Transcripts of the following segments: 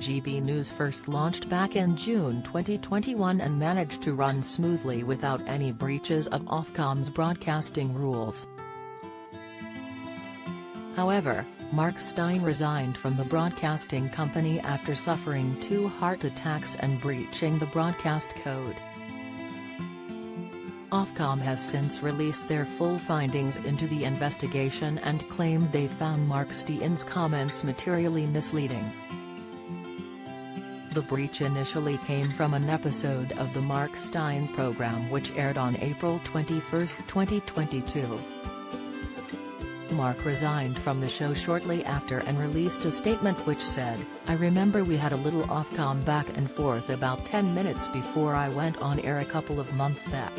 GB News first launched back in June 2021 and managed to run smoothly without any breaches of Ofcom's broadcasting rules. However, Mark Steyn resigned from the broadcasting company after suffering 2 heart attacks and breaching the broadcast code. Ofcom has since released their full findings into the investigation and claimed they found Mark Steyn's comments materially misleading. The breach initially came from an episode of the Mark Steyn program which aired on April 21, 2022. Mark resigned from the show shortly after and released a statement which said, "I remember we had a little Ofcom back and forth about 10 minutes before I went on air a couple of months back.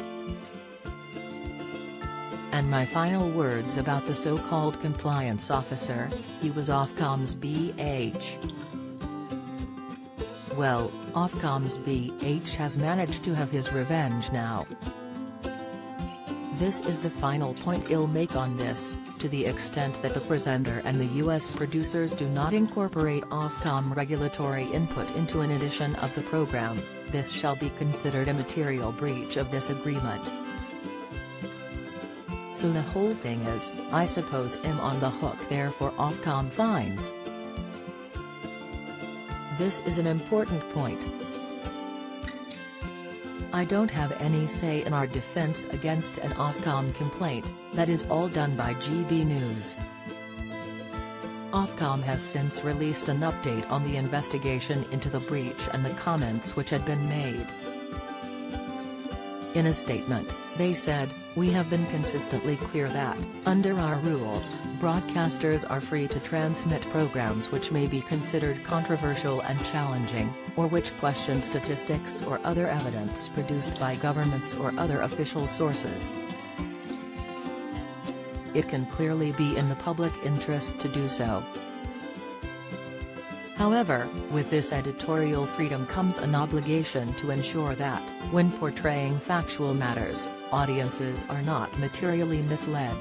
And my final words about the so-called compliance officer, he was Ofcom's BH. Well, Ofcom's BH has managed to have his revenge now. This is the final point I'll make on this, to the extent that the presenter and the US producers do not incorporate Ofcom regulatory input into an edition of the program, this shall be considered a material breach of this agreement. So the whole thing is, I suppose I'm on the hook there for Ofcom fines. This is an important point. I don't have any say in our defense against an Ofcom complaint, that is all done by GB News." Ofcom has since released an update on the investigation into the breach and the comments which had been made. In a statement, they said, "We have been consistently clear that, under our rules, broadcasters are free to transmit programs which may be considered controversial and challenging, or which question statistics or other evidence produced by governments or other official sources. It can clearly be in the public interest to do so. However, with this editorial freedom comes an obligation to ensure that, when portraying factual matters, audiences are not materially misled."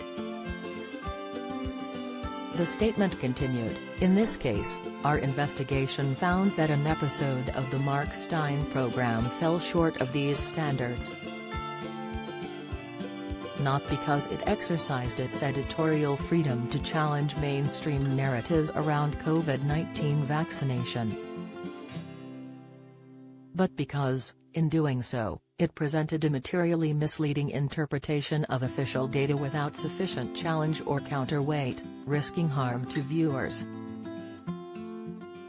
The statement continued, "In this case, our investigation found that an episode of the Mark Steyn program fell short of these standards. Not because it exercised its editorial freedom to challenge mainstream narratives around COVID-19 vaccination, but because, in doing so, it presented a materially misleading interpretation of official data without sufficient challenge or counterweight, risking harm to viewers."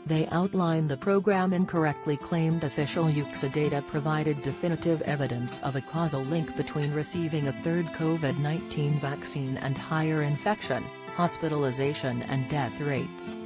They outline the program incorrectly claimed official UXA data provided definitive evidence of a causal link between receiving a third COVID-19 vaccine and higher infection, hospitalization and death rates.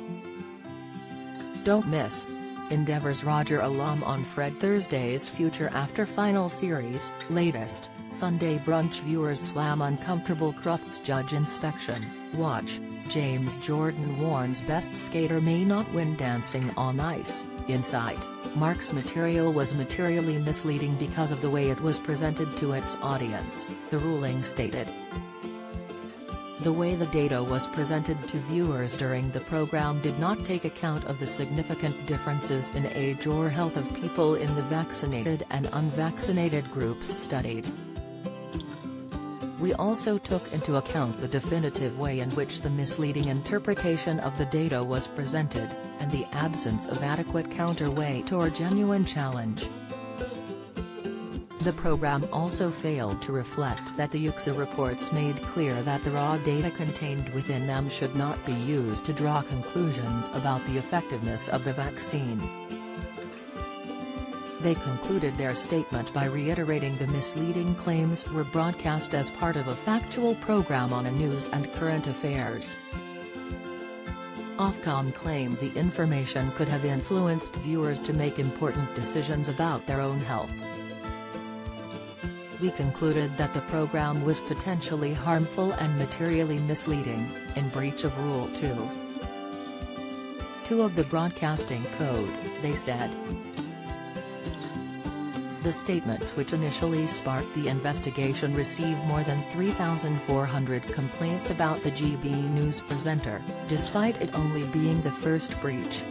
Don't miss Endeavor's Roger Alum on Fred Thursday's Future After Final Series, latest, Sunday brunch viewers slam uncomfortable Crufts judge inspection, watch. James Jordan warns best skater may not win dancing on ice. Insight, Mark's material was materially misleading because of the way it was presented to its audience, the ruling stated. The way the data was presented to viewers during the program did not take account of the significant differences in age or health of people in the vaccinated and unvaccinated groups studied. We also took into account the definitive way in which the misleading interpretation of the data was presented, and the absence of adequate counterweight or genuine challenge. The program also failed to reflect that the UXA reports made clear that the raw data contained within them should not be used to draw conclusions about the effectiveness of the vaccine. They concluded their statement by reiterating the misleading claims were broadcast as part of a factual program on a news and current affairs. Ofcom claimed the information could have influenced viewers to make important decisions about their own health. We concluded that the program was potentially harmful and materially misleading, in breach of Rule 2 of the Broadcasting Code, they said. The statements which initially sparked the investigation received more than 3,400 complaints about the GB News presenter, despite it only being the first breach.